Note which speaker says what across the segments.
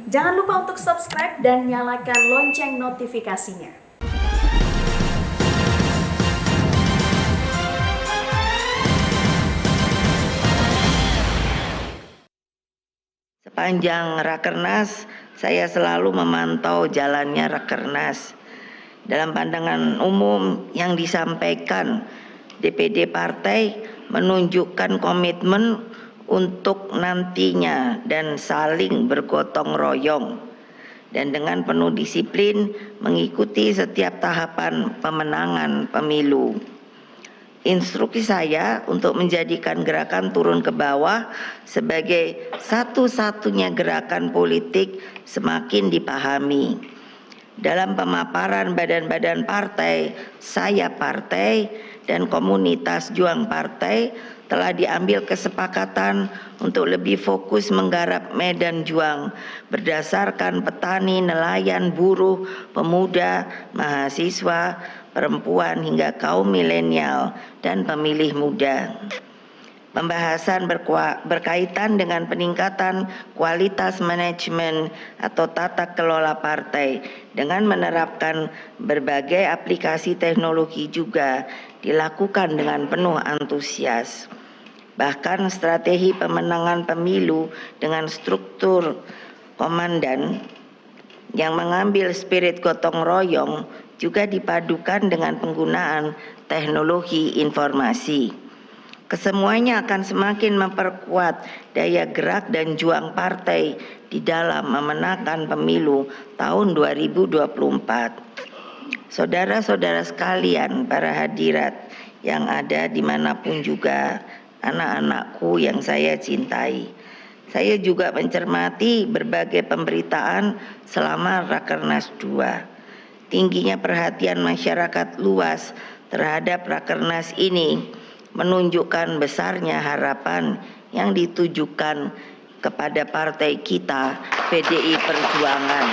Speaker 1: Jangan lupa untuk subscribe dan nyalakan lonceng notifikasinya.
Speaker 2: Sepanjang Rakernas, saya selalu memantau jalannya Rakernas. Dalam pandangan umum yang disampaikan, DPD partai menunjukkan komitmen untuk nantinya dan saling bergotong royong dan dengan penuh disiplin mengikuti setiap tahapan pemenangan pemilu. Instruksi saya untuk menjadikan gerakan turun ke bawah sebagai satu-satunya gerakan politik semakin dipahami. Dalam pemaparan badan-badan partai, saya partai, dan komunitas juang partai telah diambil kesepakatan untuk lebih fokus menggarap medan juang berdasarkan petani, nelayan, buruh, pemuda, mahasiswa, perempuan hingga kaum milenial dan pemilih muda. Pembahasan berkaitan dengan peningkatan kualitas manajemen atau tata kelola partai dengan menerapkan berbagai aplikasi teknologi juga dilakukan dengan penuh antusias. Bahkan strategi pemenangan pemilu dengan struktur komandan yang mengambil spirit gotong royong juga dipadukan dengan penggunaan teknologi informasi. Kesemuanya akan semakin memperkuat daya gerak dan juang partai di dalam memenangkan pemilu tahun 2024. Saudara-saudara sekalian, para hadirat yang ada dimanapun juga, anak-anakku yang saya cintai. Saya juga mencermati berbagai pemberitaan selama Rakernas 2. Tingginya perhatian masyarakat luas terhadap Rakernas ini menunjukkan besarnya harapan yang ditujukan kepada partai kita, PDI Perjuangan.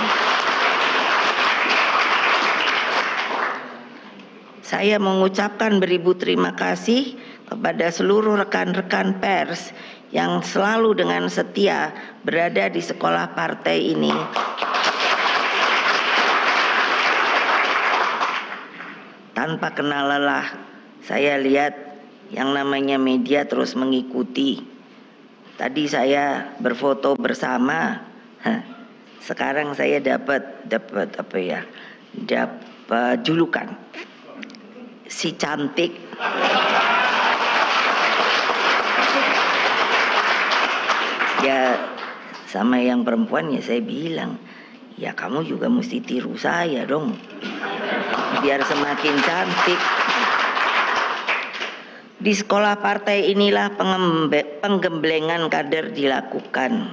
Speaker 2: Saya mengucapkan beribu terima kasih kepada seluruh rekan-rekan pers yang selalu dengan setia berada di sekolah partai ini. Tanpa kenal lelah, saya lihat yang namanya media terus mengikuti. Tadi saya berfoto bersama. Sekarang saya dapat apa ya? Dapat julukan si cantik. Ya sama yang perempuan ya saya bilang, ya kamu juga mesti tiru saya dong. Biar semakin cantik. Di sekolah partai inilah penggemblengan kader dilakukan.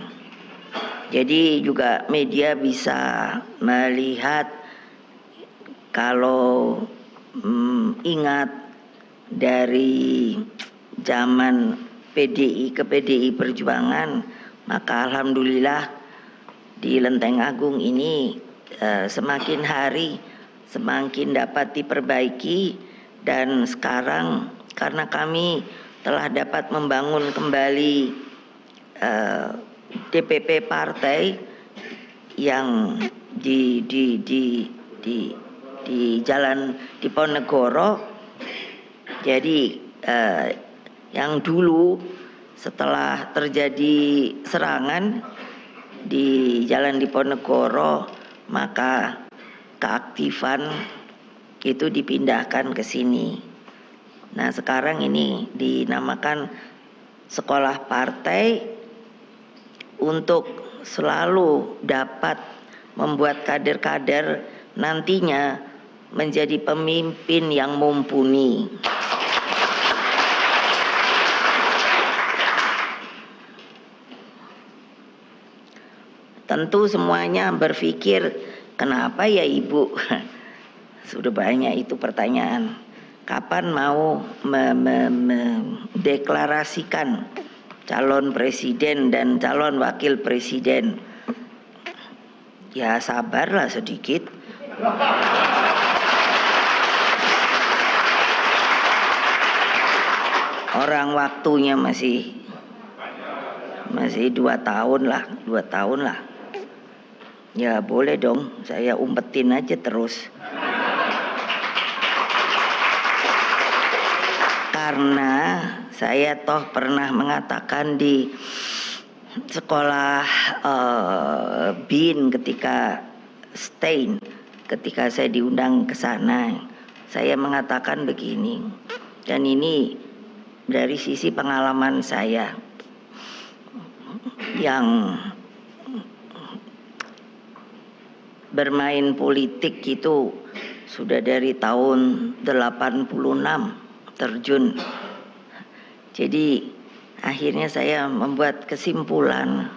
Speaker 2: Jadi juga media bisa melihat kalau ingat dari zaman PDI ke PDI Perjuangan, maka alhamdulillah di Lenteng Agung ini semakin hari semakin dapat diperbaiki dan sekarang karena kami telah dapat membangun kembali DPP partai yang di Jalan Diponegoro. Jadi yang dulu setelah terjadi serangan di Jalan Diponegoro, maka keaktifan itu dipindahkan ke sini. Nah sekarang ini dinamakan sekolah partai untuk selalu dapat membuat kader-kader nantinya menjadi pemimpin yang mumpuni. Tentu semuanya berpikir, kenapa ya Ibu? Sudah banyak itu pertanyaan. Kapan mau mendeklarasikan calon presiden dan calon wakil presiden? Ya sabarlah sedikit. Orang waktunya masih 2 tahun lah. Ya boleh dong, saya umpetin aja terus. Karena saya toh pernah mengatakan di sekolah BIN ketika Stein, ketika saya diundang ke sana, saya mengatakan begini, dan ini dari sisi pengalaman saya yang bermain politik itu sudah dari tahun 86 terjun. Jadi akhirnya saya membuat kesimpulan,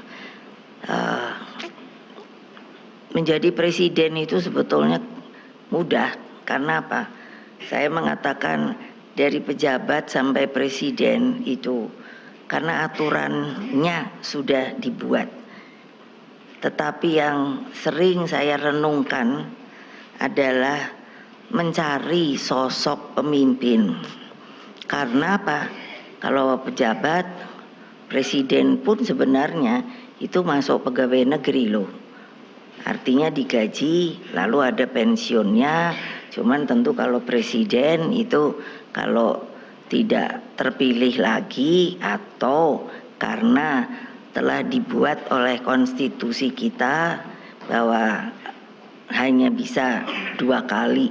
Speaker 2: menjadi presiden itu sebetulnya mudah. Karena apa? Saya mengatakan dari pejabat sampai presiden itu karena aturannya sudah dibuat. Tetapi yang sering saya renungkan adalah mencari sosok pemimpin. Karena apa? Kalau pejabat, presiden pun sebenarnya itu masuk pegawai negeri loh. Artinya digaji, lalu ada pensiunnya. Cuman tentu kalau presiden itu kalau tidak terpilih lagi atau karena telah dibuat oleh konstitusi kita bahwa hanya bisa 2 kali.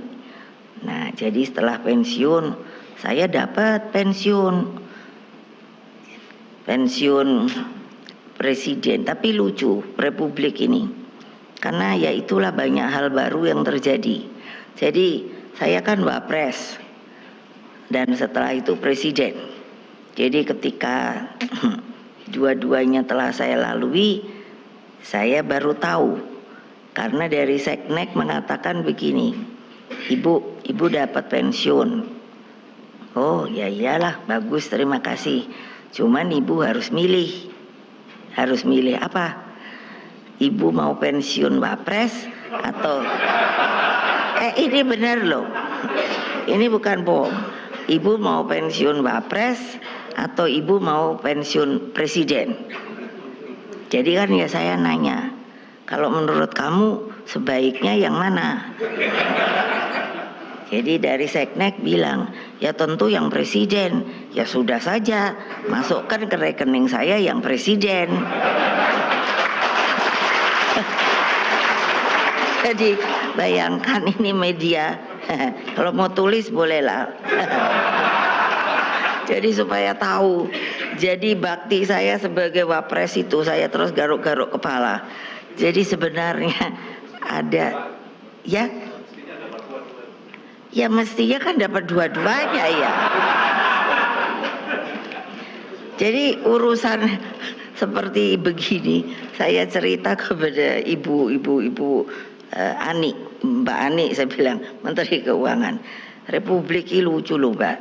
Speaker 2: Nah, jadi setelah pensiun saya dapat pensiun presiden. Tapi lucu republik ini, karena ya itulah banyak hal baru yang terjadi. Jadi saya kan wapres dan setelah itu presiden. Jadi ketika dua-duanya telah saya lalui, saya baru tahu. Karena dari Seknek mengatakan begini, ibu dapat pensiun. Oh ya iyalah, bagus, terima kasih. Cuman ibu harus milih. Harus milih apa? Ibu mau pensiun wapres atau ini benar loh. Ini bukan bohong. Ibu mau pensiun wapres atau ibu mau pensiun presiden? Jadi kan ya saya nanya, kalau menurut kamu sebaiknya yang mana? Jadi dari Seknek bilang, ya tentu yang presiden. Ya sudah saja, masukkan ke rekening saya yang presiden. Jadi bayangkan ini media. Kalau mau tulis bolehlah. Jadi supaya tahu. Jadi bakti saya sebagai wapres itu saya terus garuk-garuk kepala. Jadi sebenarnya ada ya. Ya mestinya kan dapat dua-duanya ya. Jadi urusan seperti begini saya cerita kepada ibu Ani, Mbak Ani, saya bilang Menteri Keuangan, Republik ini lucu loh Mbak.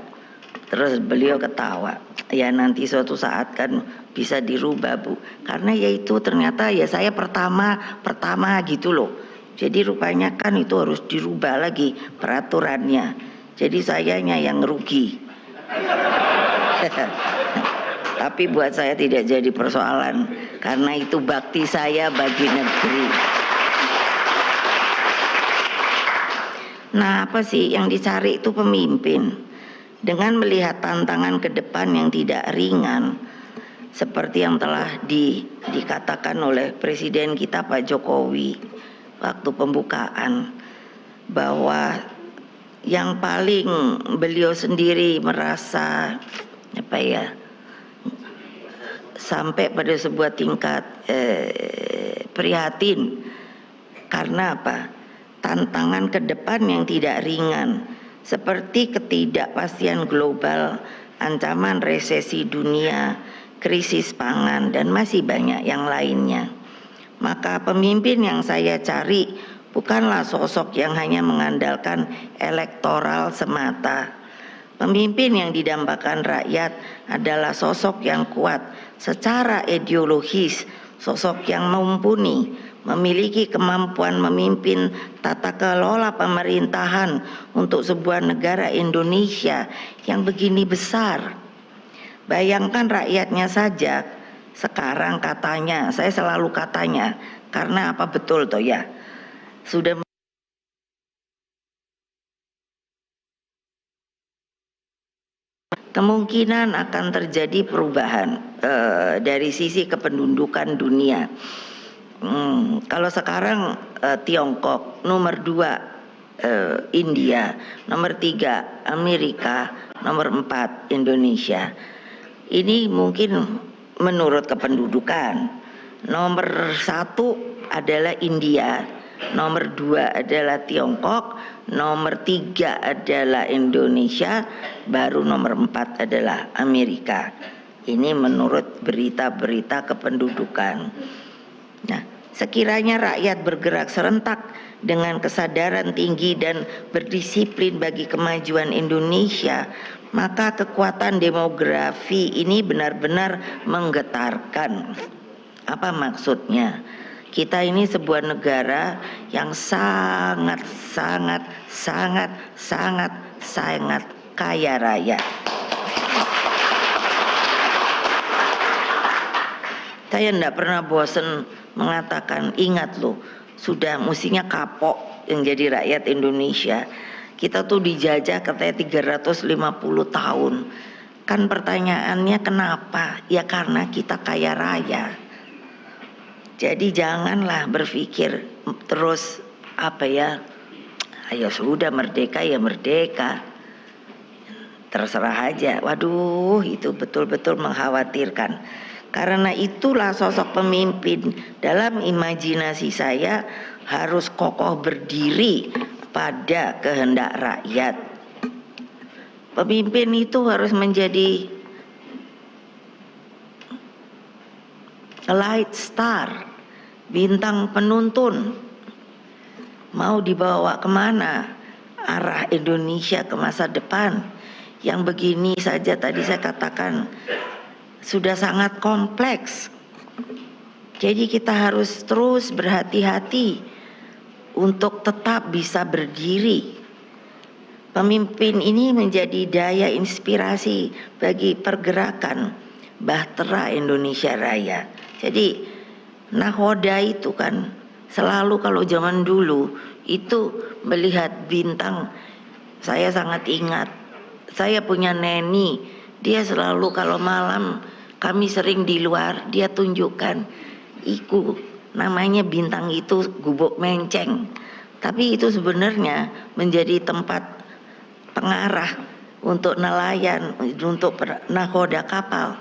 Speaker 2: Terus beliau ketawa, ya nanti suatu saat kan bisa dirubah Bu, karena ya itu ternyata ya saya pertama gitu loh. Jadi rupanya kan itu harus dirubah lagi peraturannya. Jadi sayanya yang rugi. Tapi buat saya tidak jadi persoalan, karena itu bakti saya bagi negeri. Nah, apa sih yang dicari itu pemimpin. Dengan melihat tantangan ke depan yang tidak ringan, seperti yang telah dikatakan oleh Presiden kita Pak Jokowi waktu pembukaan, bahwa yang paling beliau sendiri merasa sampai pada sebuah tingkat prihatin karena apa? Tantangan ke depan yang tidak ringan seperti ketidakpastian global, ancaman resesi dunia, krisis pangan dan masih banyak yang lainnya. Maka pemimpin yang saya cari bukanlah sosok yang hanya mengandalkan elektoral semata. Pemimpin yang didambakan rakyat adalah sosok yang kuat secara ideologis, sosok yang mumpuni, memiliki kemampuan memimpin tata kelola pemerintahan untuk sebuah negara Indonesia yang begini besar. Bayangkan rakyatnya saja sekarang katanya, saya selalu katanya, Karena apa betul toh ya? Sudah kemungkinan akan terjadi perubahan dari sisi kependudukan dunia. Kalau sekarang Tiongkok, nomor 2 India, nomor 3 Amerika, nomor 4 Indonesia. Ini mungkin menurut kependudukan. Nomor 1 adalah India, nomor 2 adalah Tiongkok, nomor 3 adalah Indonesia, baru nomor 4 adalah Amerika. Ini menurut berita-berita kependudukan. Nah, sekiranya rakyat bergerak serentak dengan kesadaran tinggi dan berdisiplin bagi kemajuan Indonesia, maka kekuatan demografi ini benar-benar menggetarkan. Apa maksudnya? Kita ini sebuah negara yang sangat kaya raya. Saya tidak pernah bosan mengatakan, ingat loh, sudah mestinya kapok yang jadi rakyat Indonesia. Kita tuh dijajah katanya 350 tahun. Kan pertanyaannya kenapa? Ya karena kita kaya raya. Jadi janganlah berpikir terus ayo sudah merdeka ya merdeka, terserah aja. Waduh, itu betul-betul mengkhawatirkan. Karena itulah sosok pemimpin dalam imajinasi saya harus kokoh berdiri pada kehendak rakyat. Pemimpin itu harus menjadi light star, bintang penuntun. Mau dibawa kemana arah Indonesia ke masa depan? Yang begini saja tadi saya katakan sudah sangat kompleks. Jadi kita harus terus berhati-hati untuk tetap bisa berdiri. Pemimpin ini menjadi daya inspirasi bagi pergerakan Bahtera Indonesia Raya. Jadi nahoda itu kan selalu kalau zaman dulu itu melihat bintang. Saya sangat ingat, saya punya neni, dia selalu kalau malam kami sering di luar, dia tunjukkan iku namanya bintang itu Gubuk Menceng. Tapi itu sebenarnya menjadi tempat pengarah untuk nelayan, untuk nakoda kapal.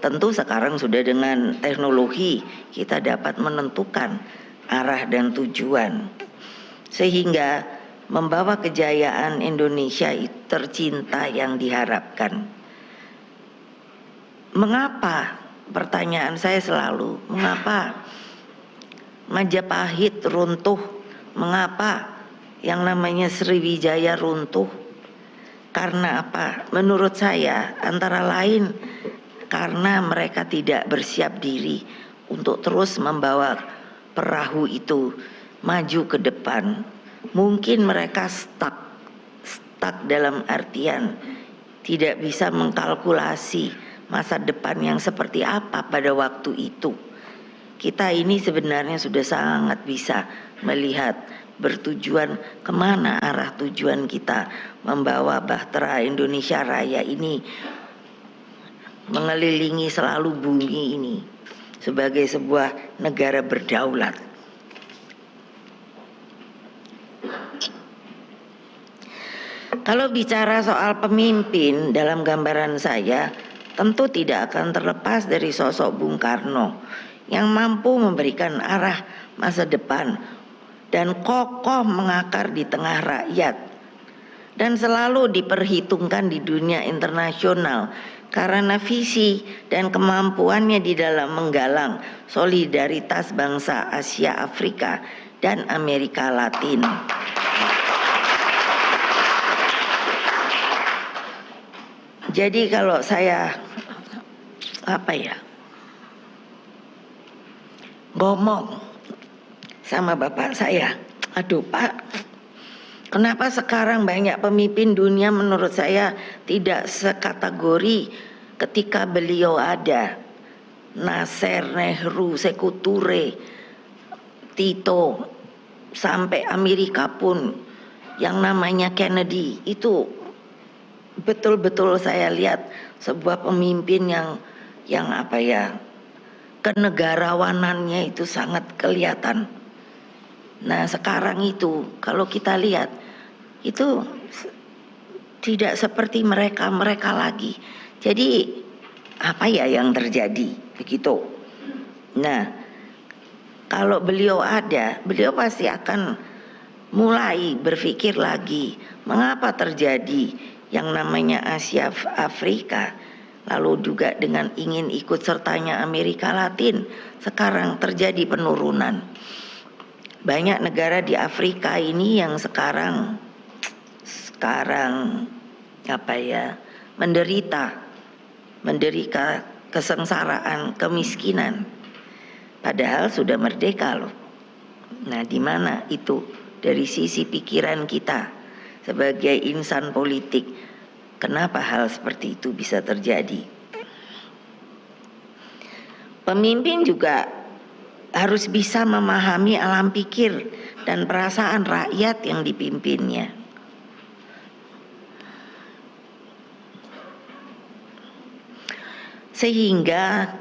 Speaker 2: Tentu sekarang sudah dengan teknologi kita dapat menentukan arah dan tujuan, sehingga membawa kejayaan Indonesia tercinta yang diharapkan. Mengapa? Pertanyaan saya selalu, mengapa Majapahit runtuh? Mengapa yang namanya Sriwijaya runtuh? Karena apa? Menurut saya antara lain karena mereka tidak bersiap diri untuk terus membawa perahu itu maju ke depan. Mungkin mereka stuck dalam artian tidak bisa mengkalkulasi masa depan yang seperti apa pada waktu itu. Kita ini sebenarnya sudah sangat bisa melihat bertujuan kemana arah tujuan kita membawa Bahtera Indonesia Raya ini mengelilingi selalu bumi ini sebagai sebuah negara berdaulat. Kalau bicara soal pemimpin dalam gambaran saya, tentu tidak akan terlepas dari sosok Bung Karno yang mampu memberikan arah masa depan dan kokoh mengakar di tengah rakyat dan selalu diperhitungkan di dunia internasional karena visi dan kemampuannya di dalam menggalang solidaritas bangsa Asia, Afrika, dan Amerika Latin. Jadi kalau saya ngomong sama bapak saya, aduh Pak, kenapa sekarang banyak pemimpin dunia menurut saya tidak sekategori ketika beliau ada. Nasser, Nehru, Sekou Touré, Tito, sampai Amerika pun yang namanya Kennedy, itu betul-betul saya lihat sebuah pemimpin yang apa ya, kenegarawanannya itu sangat kelihatan. Nah sekarang itu kalau kita lihat itu tidak seperti mereka lagi. Jadi apa ya yang terjadi begitu. Nah kalau beliau ada, beliau pasti akan mulai berpikir lagi mengapa terjadi yang namanya Asia Afrika, lalu juga dengan ingin ikut sertanya Amerika Latin, sekarang terjadi penurunan. Banyak negara di Afrika ini yang sekarang apa ya, menderita kesengsaraan, kemiskinan, padahal sudah merdeka loh. Nah di mana itu dari sisi pikiran kita sebagai insan politik, kenapa hal seperti itu bisa terjadi? Pemimpin juga harus bisa memahami alam pikir dan perasaan rakyat yang dipimpinnya. Sehingga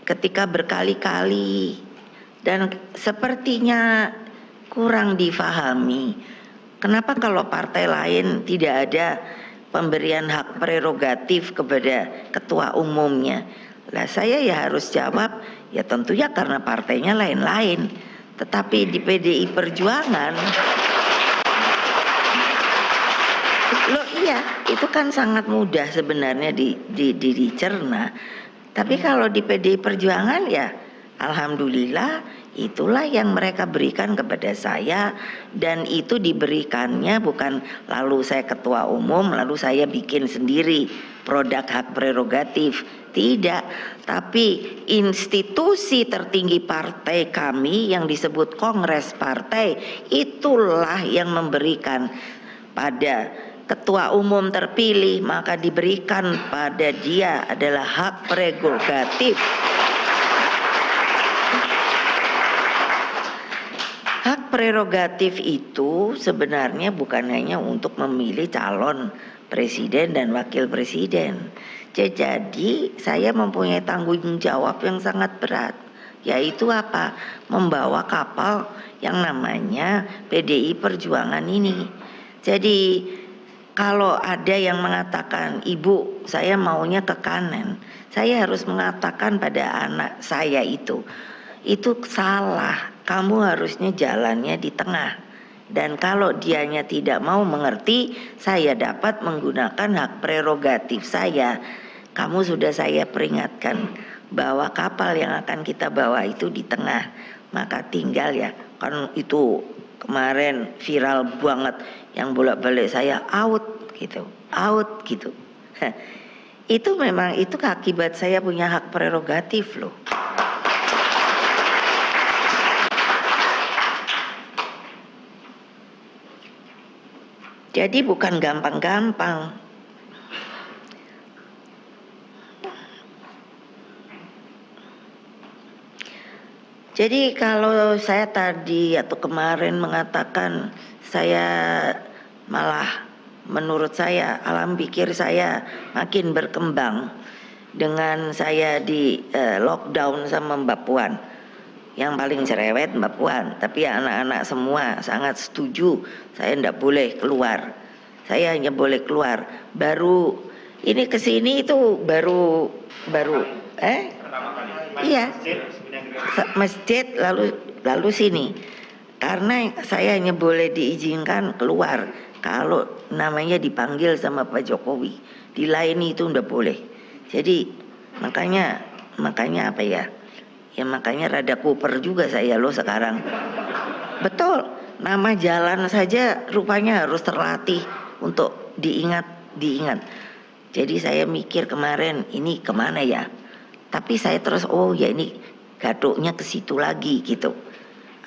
Speaker 2: ketika berkali-kali dan sepertinya kurang difahami, kenapa kalau partai lain tidak ada pemberian hak prerogatif kepada ketua umumnya? Lah saya ya harus jawab, ya tentunya karena partainya lain-lain. Tetapi di PDI Perjuangan, loh iya, itu kan sangat mudah sebenarnya dicerna. Tapi kalau di PDI Perjuangan ya alhamdulillah itulah yang mereka berikan kepada saya, dan itu diberikannya bukan lalu saya ketua umum lalu saya bikin sendiri produk hak prerogatif. Tidak, tapi institusi tertinggi partai kami yang disebut Kongres Partai itulah yang memberikan pada ketua umum terpilih, maka diberikan pada dia adalah hak prerogatif. Hak prerogatif itu sebenarnya bukan hanya untuk memilih calon presiden dan wakil presiden. Jadi saya mempunyai tanggung jawab yang sangat berat, yaitu apa? Membawa kapal yang namanya PDI Perjuangan ini. Jadi kalau ada yang mengatakan, ibu saya maunya ke kanan, saya harus mengatakan pada anak saya itu salah, kamu harusnya jalannya di tengah. Dan kalau dianya tidak mau mengerti, saya dapat menggunakan hak prerogatif saya. Kamu sudah saya peringatkan bahwa kapal yang akan kita bawa itu di tengah. Maka tinggal ya, kan itu kemarin viral banget yang bolak-balik saya out gitu. Itu memang itu akibat saya punya hak prerogatif loh. Jadi bukan gampang-gampang. Jadi kalau saya tadi atau kemarin mengatakan saya malah menurut saya alam pikir saya makin berkembang dengan saya di lockdown sama Mbak Puan. Yang paling cerewet Mbak Puan, tapi anak-anak semua sangat setuju saya tidak boleh keluar. Saya hanya boleh keluar. Baru ini kesini itu baru iya masjid lalu sini. Karena saya hanya boleh diizinkan keluar kalau namanya dipanggil sama Pak Jokowi. Di lain itu tidak boleh. Jadi makanya apa ya? Ya makanya rada kuper juga saya loh sekarang. Betul, nama jalan saja rupanya harus terlatih untuk diingat. Jadi saya mikir kemarin ini kemana ya? Tapi saya terus oh ya ini gadoknya ke situ lagi gitu.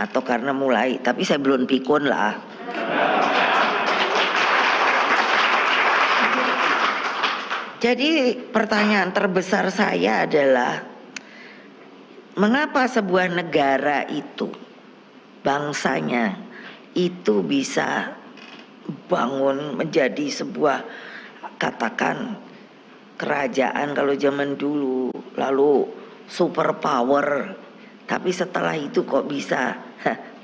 Speaker 2: Atau karena mulai, tapi saya belum pikun lah. Jadi pertanyaan terbesar saya adalah mengapa sebuah negara itu bangsanya itu bisa bangun menjadi sebuah, katakan, kerajaan kalau zaman dulu, lalu superpower, tapi setelah itu kok bisa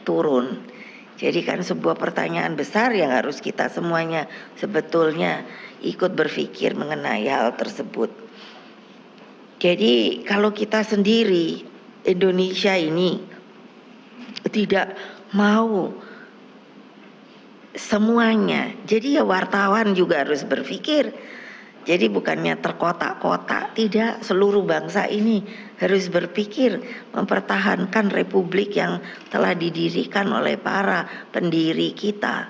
Speaker 2: turun. Jadi kan sebuah pertanyaan besar yang harus kita semuanya sebetulnya ikut berpikir mengenai hal tersebut. Jadi kalau kita sendiri Indonesia ini tidak mau semuanya, jadi ya wartawan juga harus berpikir. Jadi bukannya terkotak-kotak, tidak, seluruh bangsa ini harus berpikir mempertahankan republik yang telah didirikan oleh para pendiri kita.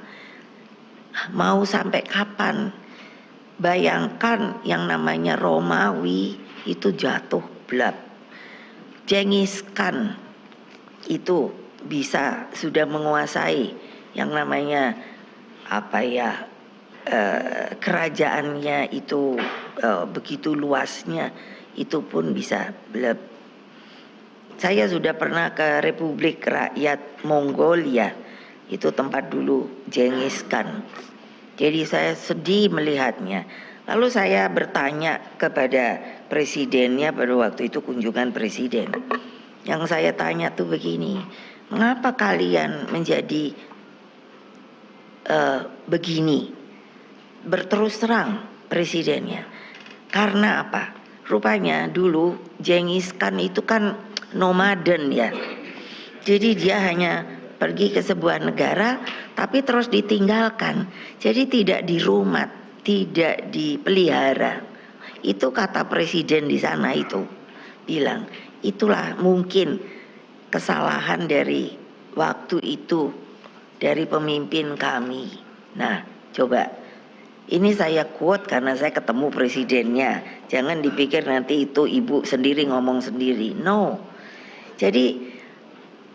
Speaker 2: Mau sampai kapan? Bayangkan yang namanya Romawi itu jatuh blab. Genghis Khan itu bisa sudah menguasai yang namanya kerajaannya itu begitu luasnya, itu pun bisa blab. Saya sudah pernah ke Republik Rakyat Mongolia, itu tempat dulu Genghis Khan. Jadi saya sedih melihatnya. Lalu saya bertanya kepada presidennya pada waktu itu kunjungan presiden. Yang saya tanya tuh begini, mengapa kalian menjadi begini? Berterus terang presidennya. Karena apa? Rupanya dulu Genghis Khan itu kan nomaden ya. Jadi dia hanya pergi ke sebuah negara tapi terus ditinggalkan. Jadi tidak dirumat, tidak dipelihara. Itu kata presiden di sana itu. Bilang, itulah mungkin kesalahan dari waktu itu dari pemimpin kami. Nah, coba ini saya quote karena saya ketemu presidennya. Jangan dipikir nanti itu ibu sendiri ngomong sendiri. No. Jadi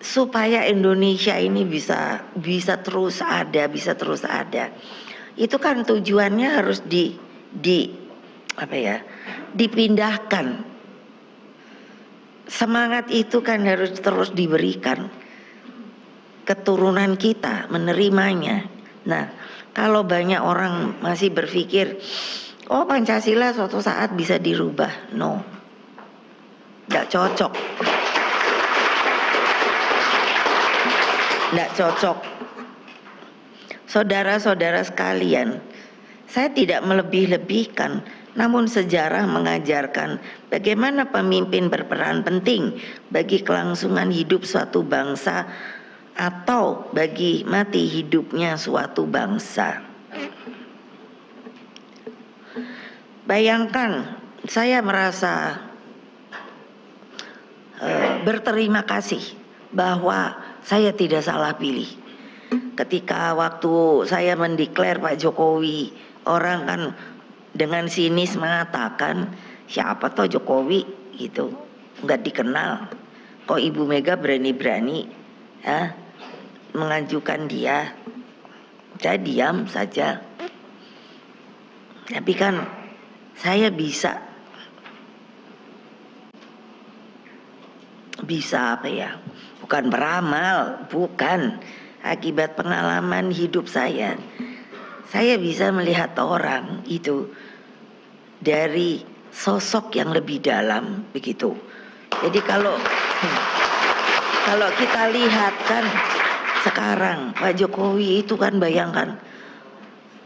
Speaker 2: supaya Indonesia ini bisa terus ada, itu kan tujuannya harus dipindahkan. Semangat itu kan harus terus diberikan. Keturunan kita menerimanya. Nah, kalau banyak orang masih berpikir, oh Pancasila suatu saat bisa dirubah. No, tidak cocok. Tidak cocok. Saudara-saudara sekalian, saya tidak melebih-lebihkan, namun sejarah mengajarkan bagaimana pemimpin berperan penting bagi kelangsungan hidup suatu bangsa atau bagi mati hidupnya suatu bangsa. Bayangkan, saya merasa berterima kasih bahwa saya tidak salah pilih. Ketika waktu saya mendeklar Pak Jokowi, orang kan dengan sinis mengatakan, siapa toh Jokowi gitu, nggak dikenal. Kok Ibu Mega berani-berani mengajukan dia? Saya diam saja. Tapi kan saya bisa bukan beramal, bukan, akibat pengalaman hidup saya bisa melihat orang itu dari sosok yang lebih dalam begitu. Jadi kalau kita lihat kan sekarang Pak Jokowi itu kan, bayangkan,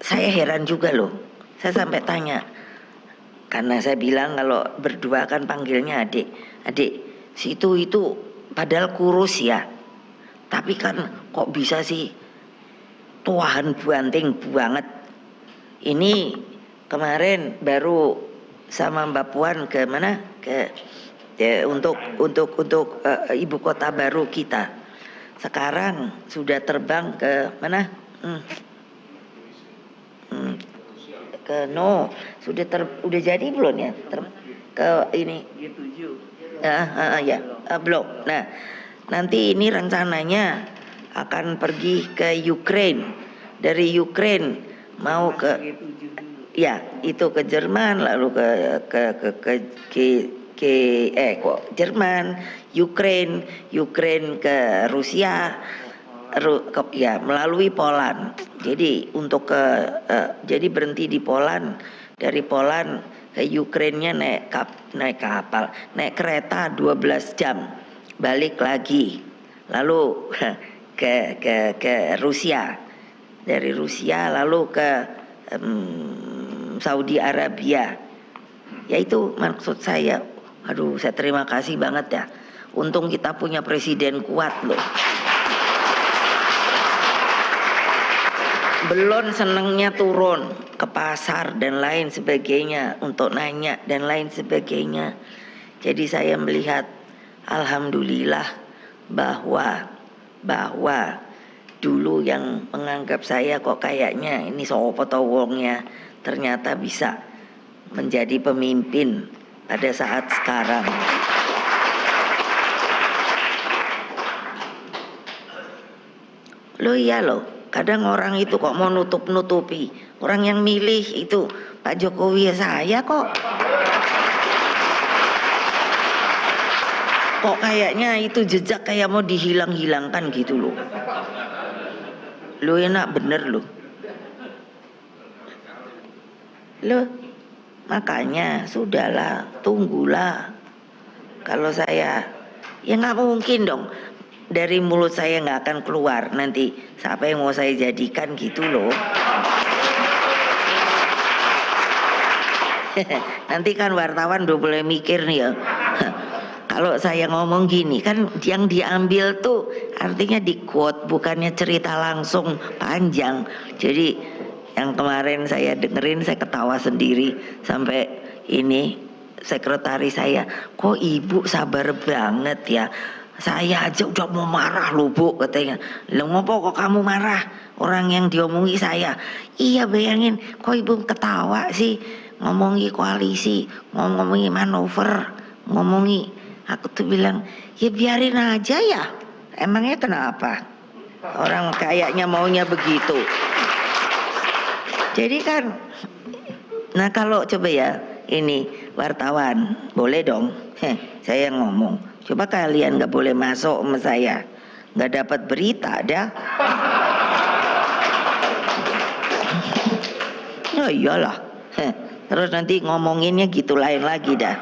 Speaker 2: saya heran juga loh. Saya sampai tanya, karena saya bilang kalau berdua kan panggilnya adik, situ itu padahal kurus ya, tapi kan kok bisa sih tuahan banting banget. Ini kemarin baru sama Mbak Puan ke mana, untuk ibu kota baru kita. Sekarang sudah terbang ke mana? Udah jadi belum ya? Ke ini belum. Nah, nanti ini rencananya akan pergi ke Ukraine. Dari Ukraine mau ke itu ke Jerman, lalu Jerman, Ukraine ke Rusia, ya melalui Poland. Jadi untuk jadi berhenti di Poland, dari Poland ke Ukraina naik kapal, naik kereta 12 jam, balik lagi, lalu ke Rusia, dari Rusia lalu ke Saudi Arabia. Ya itu maksud saya. Aduh, saya terima kasih banget ya. Untung kita punya presiden kuat loh. Belum senengnya turun ke pasar dan lain sebagainya untuk nanya dan lain sebagainya. Jadi saya melihat alhamdulillah bahwa dulu yang menganggap saya kok kayaknya ini sopo to wongnya, ternyata bisa menjadi pemimpin pada saat sekarang. Loh iya loh, kadang orang itu kok mau nutup-nutupi. Orang yang milih itu Pak Jokowi ya saya kok. Kok kayaknya itu jejak kayak mau dihilang-hilangkan gitu loh. Loh enak bener loh. Loh makanya sudahlah, tunggulah. Kalau saya, ya nggak mungkin dong. Dari mulut saya nggak akan keluar nanti siapa yang mau saya jadikan gitu loh. Nanti kan wartawan udah boleh mikir nih ya. Kalau saya ngomong gini kan yang diambil tuh artinya di quote, bukannya cerita langsung panjang. Jadi yang kemarin saya dengerin saya ketawa sendiri sampai ini sekretaris saya, kok ibu sabar banget ya. Saya aja udah mau marah loh bu katanya. Loh ngopo kok kamu marah? Orang yang diomongi saya. Iya bayangin kok ibu ketawa sih. Ngomongi koalisi, ngomongi manuver, ngomongi. Aku tuh bilang ya biarin aja ya. Emangnya kenapa? Orang kayaknya maunya begitu. Jadi kan, nah kalau coba ya ini wartawan boleh dong. Saya ngomong. Coba kalian gak boleh masuk sama saya, gak dapat berita dah. Ya iyalah. Terus nanti ngomonginnya gitu lain lagi dah.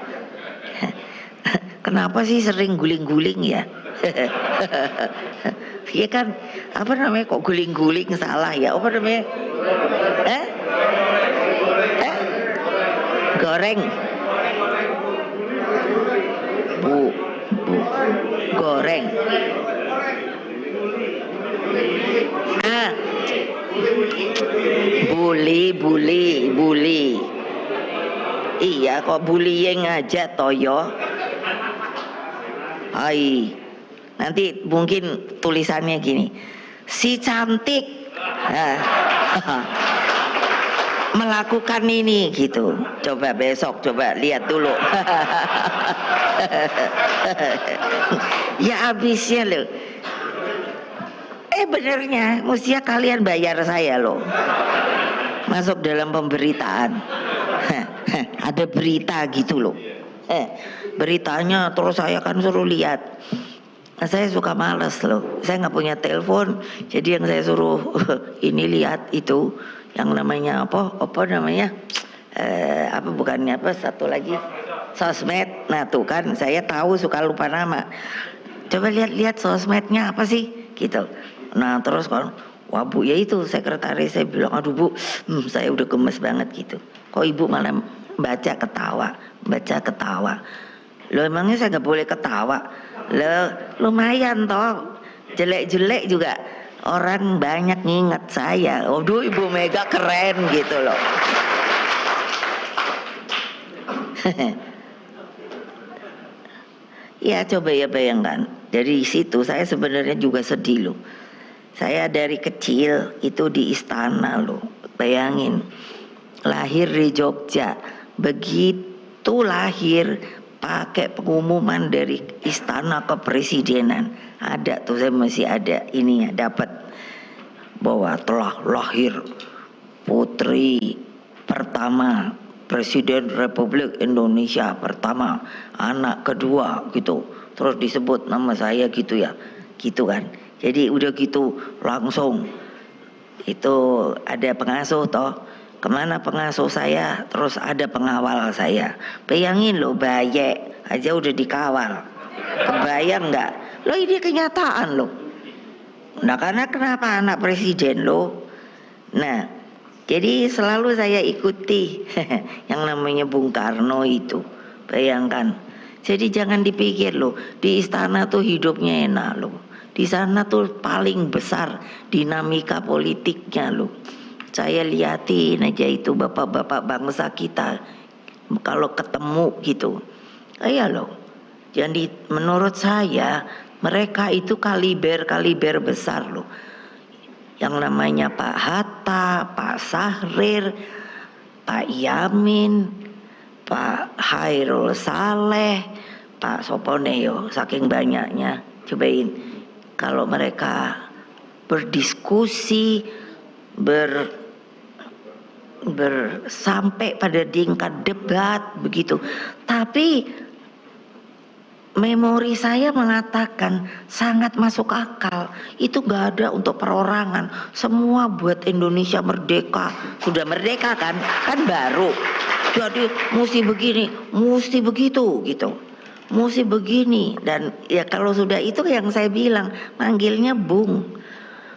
Speaker 2: Kenapa sih sering guling-guling ya? Iya kan, apa namanya kok guling-guling salah ya? Apa namanya? Goreng. Bu, goreng. Bully. Iya kok bullying aja toyo. Hai. Nanti mungkin tulisannya gini. Si cantik melakukan ini gitu. Coba besok coba lihat dulu. Ya habisnya loh. Benernya mestinya kalian bayar saya loh. Masuk dalam pemberitaan. Ada berita gitu loh. Beritanya terus saya kan suruh lihat. Nah, saya suka males loh. Saya nggak punya telepon, jadi yang saya suruh ini lihat itu yang namanya apa namanya bukannya apa satu lagi sosmed. Nah tuh kan saya tahu suka lupa nama. Coba lihat sosmednya apa sih gitu. Nah terus kan wah bu ya itu sekretaris saya bilang aduh bu saya udah gemes banget gitu. Kok ibu malah baca ketawa. Loh emangnya saya gak boleh ketawa? Loh lumayan toh, jelek-jelek juga orang banyak nginget saya. Aduh Ibu Mega keren gitu loh. Ya coba ya bayangkan, dari situ saya sebenarnya juga sedih loh. Saya dari kecil itu di istana loh, bayangin. Lahir di Jogja, begitu lahir pakai pengumuman dari istana kepresidenan. Ada tuh, saya masih ada ininya, dapat bahwa telah lahir putri pertama Presiden Republik Indonesia pertama, anak kedua gitu. Terus disebut nama saya gitu ya, gitu kan. Jadi udah gitu langsung itu ada pengasuh toh. Kemana pengasuh saya, terus ada pengawal saya. Bayangin loh, bayek aja udah dikawal. Kebayang nggak? Loh ini kenyataan loh. Nah karena kenapa anak presiden loh. Nah jadi selalu saya ikuti yang namanya Bung Karno itu. Bayangkan. Jadi jangan dipikir loh, di istana tuh hidupnya enak loh. Di sana tuh paling besar dinamika politiknya loh. Saya liatin aja itu bapak-bapak bangsa kita kalau ketemu gitu. Iya loh. Jadi menurut saya mereka itu kaliber besar loh. Yang namanya Pak Hatta, Pak Sahrir, Pak Yamin, Pak Hairul Saleh, Pak Soponeo, saking banyaknya. Cobain kalau mereka berdiskusi sampai pada tingkat debat begitu. Tapi memori saya mengatakan sangat masuk akal. Itu gak ada untuk perorangan. Semua buat Indonesia merdeka. Sudah merdeka kan? Kan baru. Jadi mesti begini, mesti begitu gitu. Mesti begini. Dan ya kalau sudah itu yang saya bilang, manggilnya Bung.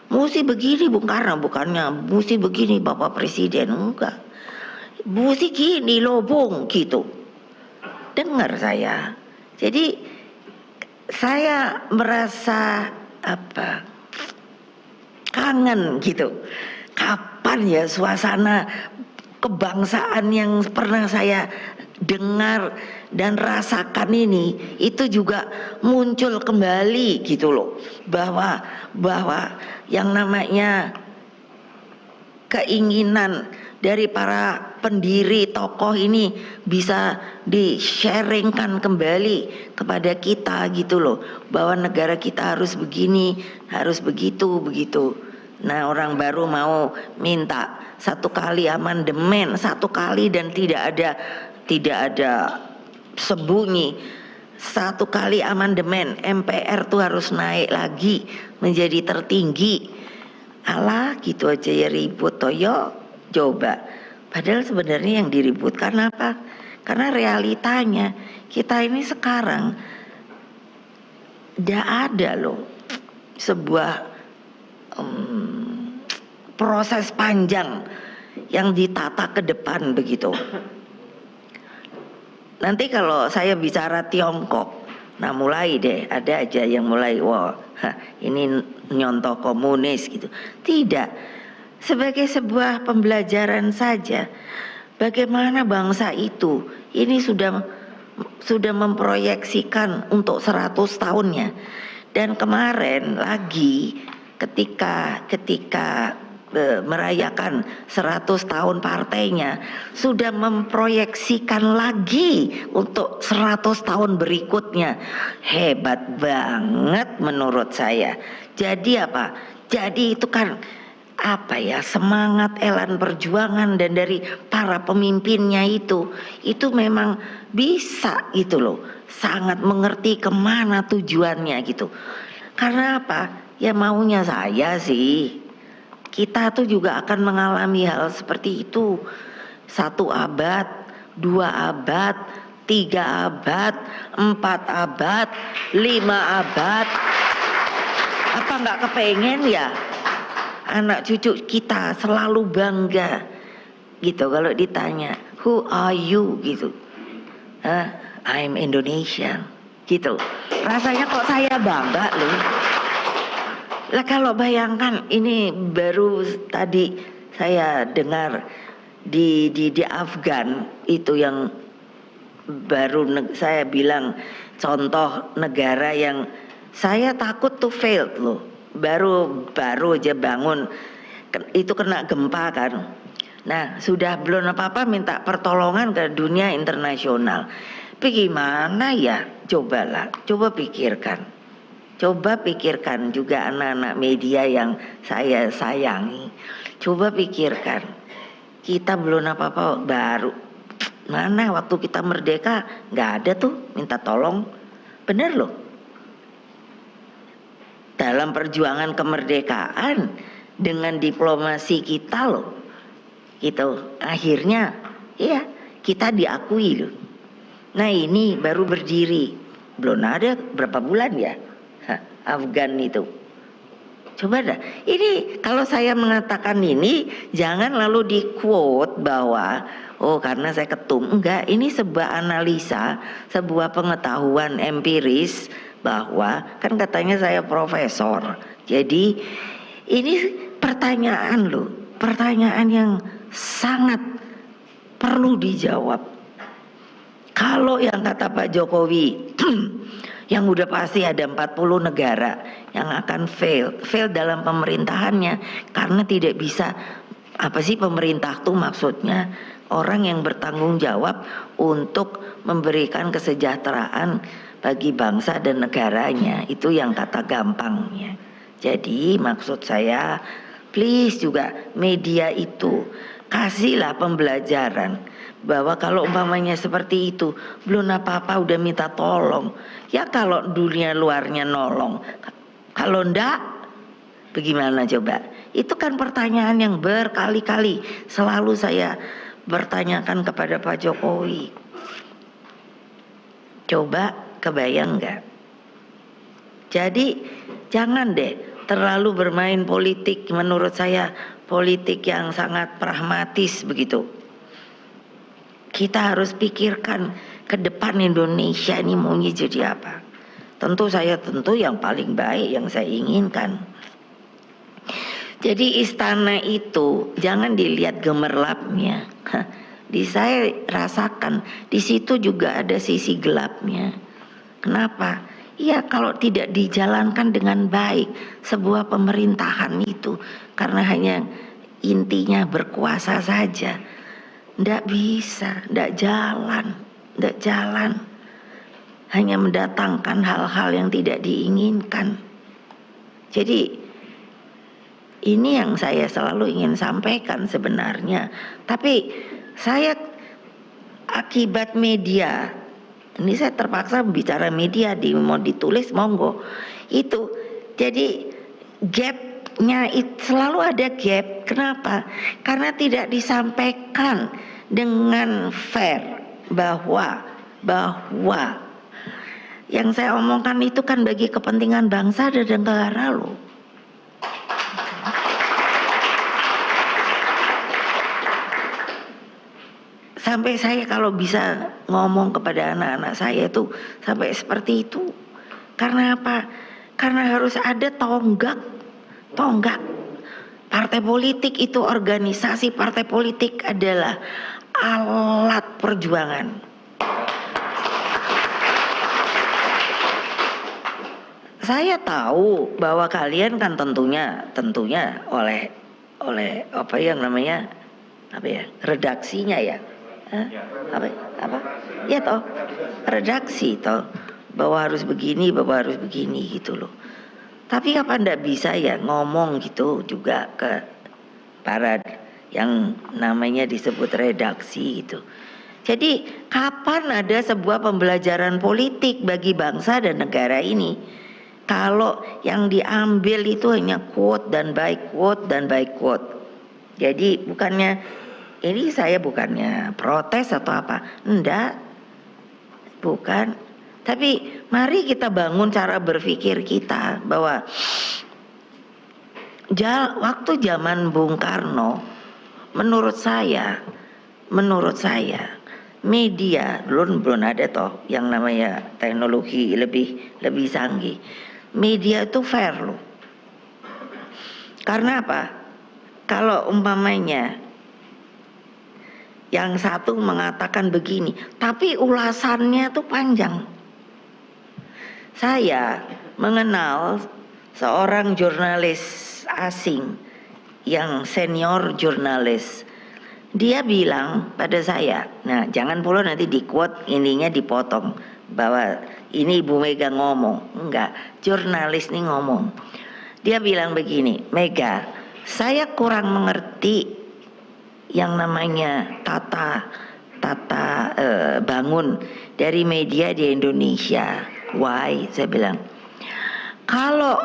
Speaker 2: Mesti begini Bung Karno, bukannya mesti begini Bapak Presiden, enggak. Mesti gini loh Bung, gitu. Dengar saya. Jadi saya merasa kangen gitu. Kapan ya suasana kebangsaan yang pernah saya dengar dan rasakan ini itu juga muncul kembali gitu loh, bahwa yang namanya keinginan dari para pendiri tokoh ini bisa di-sharingkan kembali kepada kita gitu loh, bahwa negara kita harus begini, harus begitu. Nah orang baru mau minta 1 kali amandemen, 1 kali dan tidak ada sembunyi. 1 kali amandemen, MPR tuh harus naik lagi menjadi tertinggi. Alah gitu aja ya ribut toyo, coba. Padahal sebenarnya yang diributkan apa? Karena realitanya kita ini sekarang tidak ada loh sebuah proses panjang yang ditata ke depan begitu. Nanti kalau saya bicara Tiongkok, nah mulai deh ada aja yang mulai wah ini nyontoh komunis gitu. Tidak, sebagai sebuah pembelajaran saja. Bagaimana bangsa itu ini sudah memproyeksikan untuk 100 tahunnya. Dan kemarin lagi ketika merayakan 100 tahun partainya sudah memproyeksikan lagi untuk 100 tahun berikutnya. Hebat banget menurut saya. Jadi apa? Jadi itu kan semangat elan perjuangan dan dari para pemimpinnya itu memang bisa gitu loh, sangat mengerti kemana tujuannya gitu. Karena apa? Ya maunya saya sih kita tuh juga akan mengalami hal seperti itu. 1 abad, 2 abad, 3 abad, 4 abad, 5 abad. Apa nggak kepengen ya anak cucu kita selalu bangga gitu kalau ditanya who are you gitu, I'm Indonesian gitu. Rasanya kok saya bangga loh. Lah kalau bayangkan ini baru tadi saya dengar di Afgan itu yang baru saya bilang contoh negara yang saya takut tuh failed loh. Baru aja bangun itu kena gempa kan. Nah sudah belum apa-apa minta pertolongan ke dunia internasional. Tapi gimana ya, coba pikirkan juga anak-anak media yang saya sayangi. Coba pikirkan, kita belum apa-apa baru. Mana waktu kita merdeka nggak ada tuh minta tolong, bener loh. dalam perjuangan kemerdekaan dengan diplomasi kita loh, gitu. Akhirnya ya kita diakui loh. Nah ini baru berdiri, belum ada berapa bulan ya, Afgan itu. Coba dah, ini kalau saya mengatakan ini jangan lalu di quote bahwa oh karena saya ketum. Enggak, ini sebuah analisa, sebuah pengetahuan empiris bahwa kan katanya saya profesor. Jadi ini pertanyaan loh, pertanyaan yang sangat perlu dijawab. Kalau yang kata Pak Jokowi yang udah pasti ada 40 negara yang akan fail dalam pemerintahannya karena tidak bisa, apa sih pemerintah tuh maksudnya orang yang bertanggung jawab untuk memberikan kesejahteraan bagi bangsa dan negaranya, itu yang kata gampangnya. Jadi maksud saya please juga media itu kasihlah pembelajaran bahwa kalau umpamanya seperti itu belum apa-apa udah minta tolong ya, kalau dunia luarnya nolong, kalau ndak bagaimana coba? Itu kan pertanyaan yang berkali-kali selalu saya bertanyakan kepada Pak Jokowi. Coba kebayang nggak? Jadi jangan deh terlalu bermain politik, menurut saya politik yang sangat pragmatis begitu. Kita harus pikirkan ke depan Indonesia ini maunya jadi apa. Tentu yang paling baik yang saya inginkan. Jadi istana itu jangan dilihat gemerlapnya. Di saya rasakan di situ juga ada sisi gelapnya. Kenapa? Ya kalau tidak dijalankan dengan baik sebuah pemerintahan itu karena hanya intinya berkuasa saja. Nggak bisa, nggak jalan. Hanya mendatangkan hal-hal yang tidak diinginkan. Jadi ini yang saya selalu ingin sampaikan sebenarnya. Tapi saya akibat media, ini saya terpaksa bicara media, mau ditulis monggo. Itu jadi gapnya selalu ada gap. Kenapa? Karena tidak disampaikan dengan fair bahwa yang saya omongkan itu kan bagi kepentingan bangsa dan negara loh. Sampai saya kalau bisa ngomong kepada anak-anak saya itu sampai seperti itu. Karena apa? Karena harus ada tonggak. Partai politik itu, organisasi partai politik adalah alat perjuangan. Saya tahu bahwa kalian kan tentunya oleh apa yang namanya redaksinya ya. Apa? Ya toh, redaksi toh bahwa harus begini gitu loh. Tapi apa ndak bisa ya ngomong gitu juga ke para yang namanya disebut redaksi gitu. Jadi kapan ada sebuah pembelajaran politik bagi bangsa dan negara ini kalau yang diambil itu hanya quote dan by quote. Jadi ini saya bukannya protes atau apa, enggak, bukan. Tapi mari kita bangun cara berpikir kita bahwa waktu zaman Bung Karno, menurut saya media belum ada toh yang namanya teknologi lebih canggih. Media itu fair loh. Karena apa? Kalau umpamanya yang satu mengatakan begini, tapi ulasannya tuh panjang. Saya mengenal seorang jurnalis asing yang senior jurnalis. Dia bilang pada saya, nah jangan pula nanti di quote ininya dipotong bahwa ini Ibu Mega ngomong. Enggak, jurnalis nih ngomong. Dia bilang begini, Mega, saya kurang mengerti yang namanya tata bangun dari media di Indonesia. Why? Saya bilang, kalau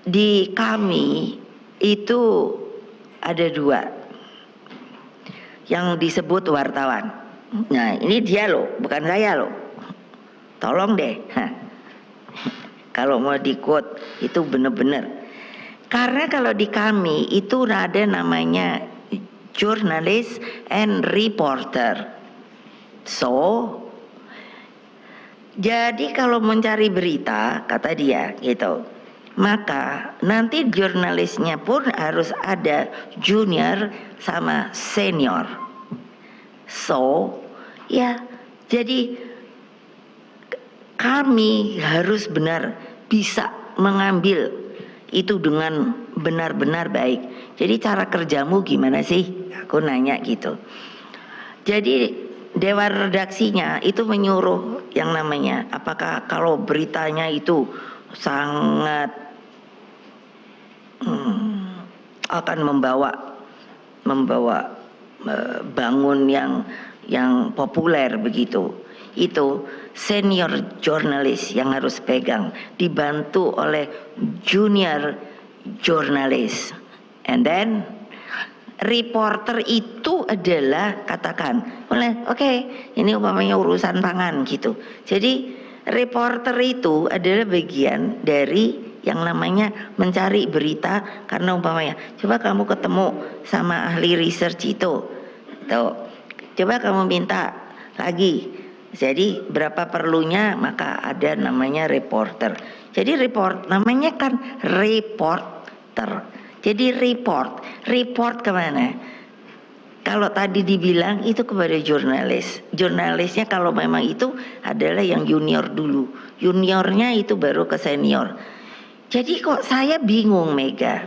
Speaker 2: di kami itu ada dua yang disebut wartawan. Nah, ini dia loh, bukan saya loh. Tolong deh. Kalau mau di-quote itu benar-benar. Karena kalau di kami itu ada namanya journalist and reporter. So, jadi kalau mencari berita, kata dia gitu, maka nanti jurnalisnya pun harus ada junior sama senior. So, ya, jadi kami harus benar bisa mengambil itu dengan benar-benar baik. Jadi cara kerjamu gimana sih? Aku nanya gitu. Jadi dewan redaksinya itu menyuruh yang namanya, apakah kalau beritanya itu sangat akan membawa bangun yang populer begitu, itu senior jurnalis yang harus pegang, dibantu oleh junior jurnalis, and then reporter itu adalah katakan oleh oke, ini umpamanya urusan pangan gitu. Jadi reporter itu adalah bagian dari yang namanya mencari berita, karena umpamanya coba kamu ketemu sama ahli research itu, tuh, coba kamu minta lagi, jadi berapa perlunya, maka ada namanya reporter. Jadi report namanya kan reporter. Jadi report kemana? Kalau tadi dibilang itu kepada jurnalis. Jurnalisnya kalau memang itu adalah yang junior dulu, juniornya itu baru ke senior. Jadi kok saya bingung, Mega.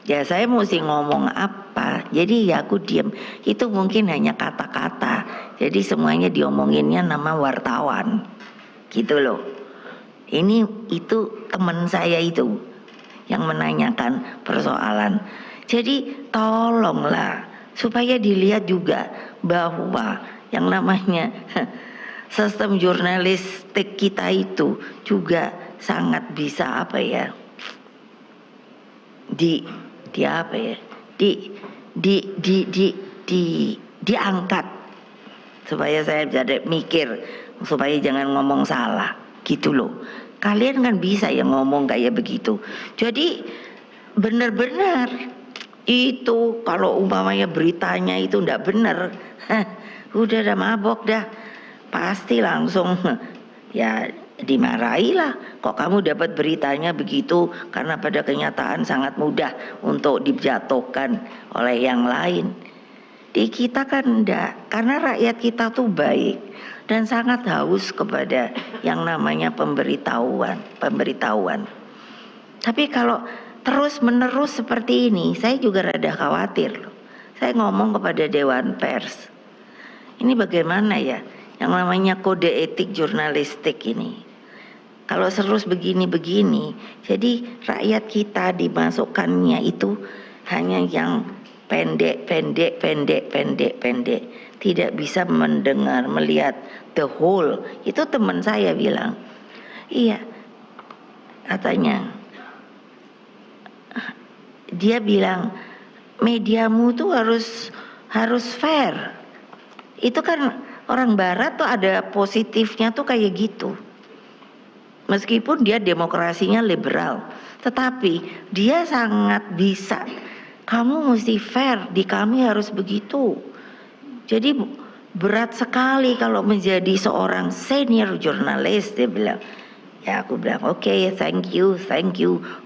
Speaker 2: Ya saya mesti ngomong apa? Jadi ya aku diam. Itu mungkin hanya kata-kata. Jadi semuanya diomonginnya nama wartawan. Gitu loh. Ini itu teman saya itu yang menanyakan persoalan. Jadi tolonglah supaya dilihat juga bahwa yang namanya sistem jurnalistik kita itu juga sangat bisa apa ya, diangkat supaya saya jadi mikir, supaya jangan ngomong salah gitu loh. Kalian kan bisa yang ngomong kayak begitu. Jadi benar-benar itu kalau umpamanya beritanya itu ndak benar, udah dah mabok dah, pasti langsung ya dimarahi lah. Kok kamu dapat beritanya begitu? Karena pada kenyataan sangat mudah untuk dijatuhkan oleh yang lain. Di kita kan enggak, karena rakyat kita tuh baik dan sangat haus kepada yang namanya pemberitahuan. Tapi kalau terus menerus seperti ini, saya juga rada khawatir loh. Saya ngomong kepada Dewan Pers, ini bagaimana ya yang namanya kode etik jurnalistik ini. Kalau terus begini-begini, jadi rakyat kita dimasukkannya itu hanya yang pendek, tidak bisa mendengar, melihat the whole. Itu teman saya bilang, iya, katanya, dia bilang mediamu tuh harus fair. Itu kan orang barat tuh ada positifnya tuh kayak gitu. Meskipun dia demokrasinya liberal, tetapi dia sangat bisa. Kamu mesti fair, di kami harus begitu. Jadi berat sekali kalau menjadi seorang senior jurnalis, dia bilang. Ya aku bilang okay, thank you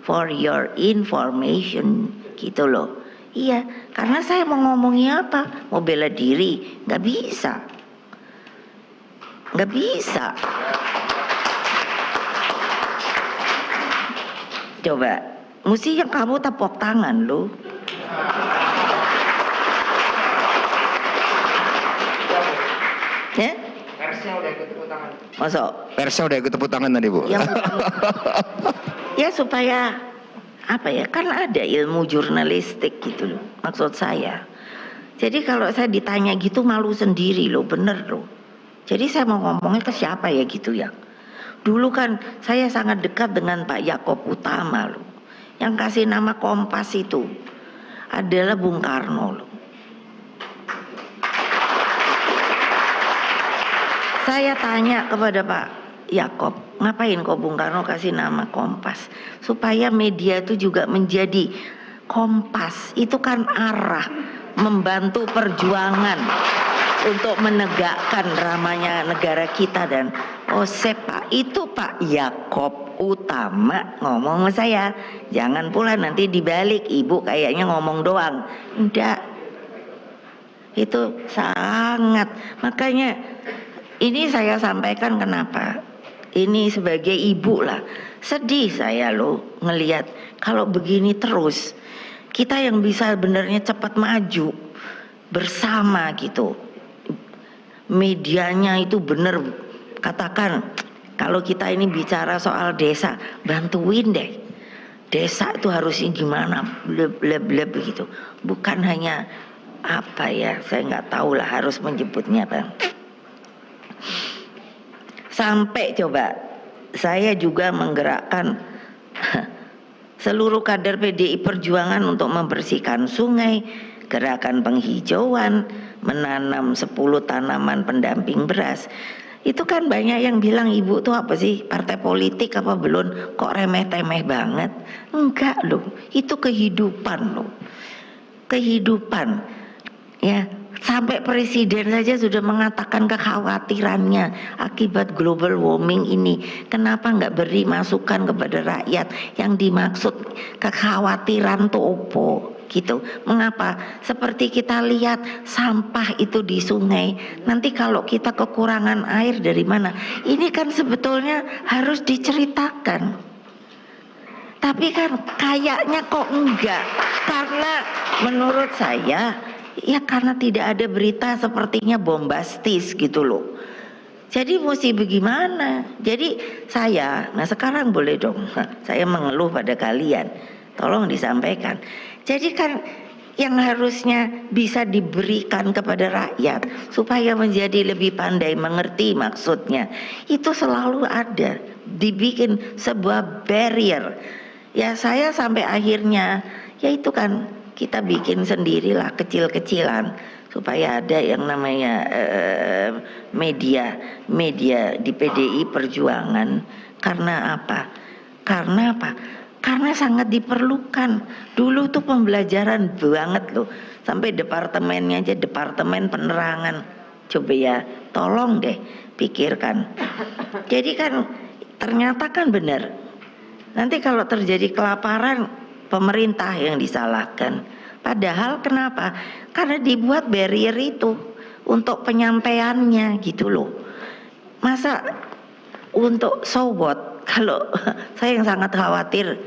Speaker 2: for your information, gitu loh. Iya, karena saya mau ngomongnya apa? Mau bela diri, nggak bisa. Coba, mesti yang kamu tepuk tangan loh. Ya?
Speaker 3: Persnya udah ikut tepuk tangan.
Speaker 2: Masuk.
Speaker 4: Persnya udah ikut tepuk tangan tadi, Bu.
Speaker 2: Ya supaya apa ya? Kan ada ilmu jurnalistik gitu loh. Maksud saya. Jadi kalau saya ditanya gitu malu sendiri loh, bener loh. Jadi saya mau ngomongnya ke siapa ya gitu ya. Dulu kan saya sangat dekat dengan Pak Yaakob Utama loh. Yang kasih nama Kompas itu adalah Bung Karno loh. Saya tanya kepada Pak Yakob, ngapain kok Bung Karno kasih nama Kompas? Supaya media itu juga menjadi kompas. Itu kan arah membantu perjuangan untuk menegakkan ramanya negara kita. Dan Pak, itu Pak Yakob Utama ngomong sama saya. Jangan pula nanti dibalik, ibu kayaknya ngomong doang. Enggak. Itu sangat, makanya ini saya sampaikan kenapa. Ini sebagai ibu lah, sedih saya loh ngelihat kalau begini terus. Kita yang bisa benernya cepat maju bersama gitu. Medianya itu bener, katakan kalau kita ini bicara soal desa, bantuin deh. Desa itu harusnya gimana, bleb begitu. Bukan hanya apa ya, saya nggak tahu lah harus menyebutnya apa. Sampai coba saya juga menggerakkan seluruh kader PDI Perjuangan untuk membersihkan sungai, gerakan penghijauan, menanam 10 tanaman pendamping beras. Itu kan banyak yang bilang, ibu tuh apa sih, partai politik apa belum, kok remeh-temeh banget. Enggak loh, itu kehidupan loh, kehidupan ya. Sampai presiden saja sudah mengatakan kekhawatirannya akibat global warming ini. Kenapa nggak beri masukan kepada rakyat yang dimaksud kekhawatiran tuh opo gitu. Mengapa? Seperti kita lihat sampah itu di sungai. Nanti kalau kita kekurangan air dari mana? Ini kan sebetulnya harus diceritakan. Tapi kan kayaknya kok enggak. Karena menurut saya ya karena tidak ada berita sepertinya bombastis gitu loh. Jadi mesti bagaimana? Jadi saya, nah sekarang boleh dong saya mengeluh pada kalian. Tolong disampaikan. Jadi kan yang harusnya bisa diberikan kepada rakyat supaya menjadi lebih pandai mengerti maksudnya, itu selalu ada, dibikin sebuah barrier. Ya saya sampai akhirnya ya itu kan kita bikin sendirilah kecil-kecilan supaya ada yang namanya media di PDI Perjuangan. Karena apa? Karena sangat diperlukan. Dulu tuh pembelajaran banget loh, sampai departemennya aja, departemen penerangan. Coba ya, tolong deh pikirkan. Jadi kan ternyata kan benar. Nanti kalau terjadi kelaparan, pemerintah yang disalahkan. Padahal kenapa? Karena dibuat barrier itu untuk penyampaiannya gitu loh. Masa untuk so what? Kalau saya yang sangat khawatir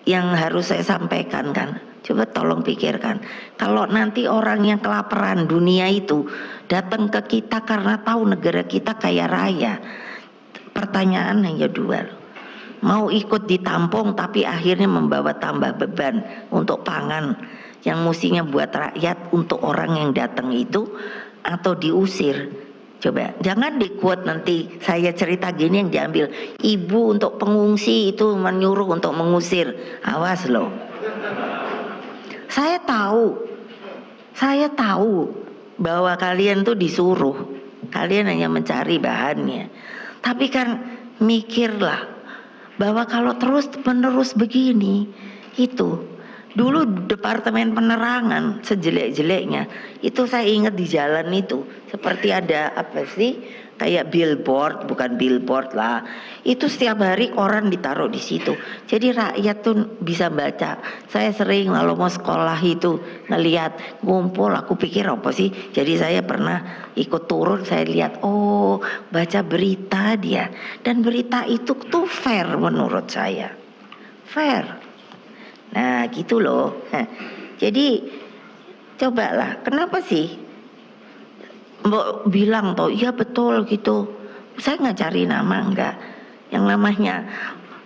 Speaker 2: yang harus saya sampaikan kan. Coba tolong pikirkan. Kalau nanti orang yang kelaparan dunia itu datang ke kita karena tahu negara kita kaya raya. Pertanyaan hanya dua loh. Mau ikut ditampung tapi akhirnya membawa tambah beban untuk pangan yang mestinya buat rakyat untuk orang yang datang itu, atau diusir. Coba jangan di-quote nanti saya cerita gini yang diambil, ibu untuk pengungsi itu menyuruh untuk mengusir. Awas loh. Saya tahu bahwa kalian tuh disuruh, kalian hanya mencari bahannya. Tapi kan mikirlah bahwa kalau terus-menerus begini, itu dulu departemen penerangan sejelek-jeleknya, itu saya ingat di jalan itu seperti ada apa sih, kayak billboard, bukan billboard lah, itu setiap hari koran ditaruh di situ. Jadi rakyat tuh bisa baca. Saya sering kalau mau sekolah itu ngelihat ngumpul, aku pikir apa sih. Jadi saya pernah ikut turun, saya lihat, oh baca berita dia, dan berita itu tuh fair menurut saya, fair. Nah gitu loh. Jadi cobalah, kenapa sih Mbok bilang toh, iya betul gitu. Saya nggak cari nama, enggak. Yang namanya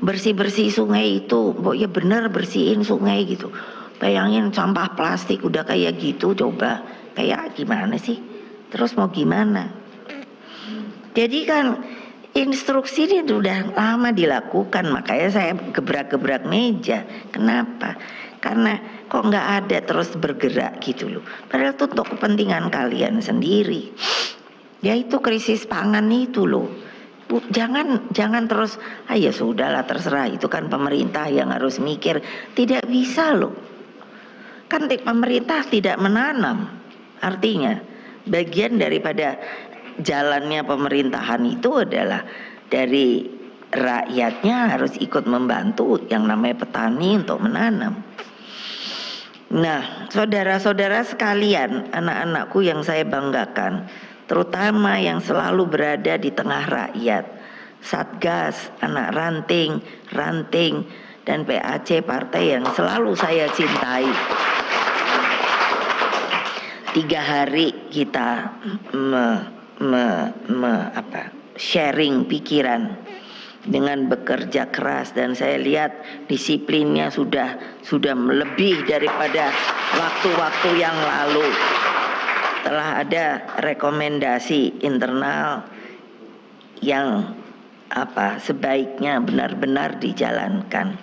Speaker 2: bersih-bersih sungai itu, Mbok ya bener bersihin sungai gitu. Bayangin sampah plastik udah kayak gitu, coba kayak gimana sih? Terus mau gimana? Jadi kan Instruksi ini sudah lama dilakukan, makanya saya gebrak-gebrak meja. Kenapa? Karena kok nggak ada terus bergerak gitu loh. Padahal itu untuk kepentingan kalian sendiri. Ya itu krisis pangan itu loh. Jangan terus, ya sudahlah terserah, itu kan pemerintah yang harus mikir. Tidak bisa loh. Kan pemerintah tidak menanam. Artinya bagian daripada jalannya pemerintahan itu adalah dari rakyatnya harus ikut membantu yang namanya petani untuk menanam. Nah, saudara-saudara sekalian, anak-anakku yang saya banggakan, terutama yang selalu berada di tengah rakyat, Satgas, anak ranting, dan PAC partai yang selalu saya cintai. 3 hari kita sharing pikiran dengan bekerja keras, dan saya lihat disiplinnya sudah lebih daripada waktu-waktu yang lalu. Telah ada rekomendasi internal yang sebaiknya benar-benar dijalankan.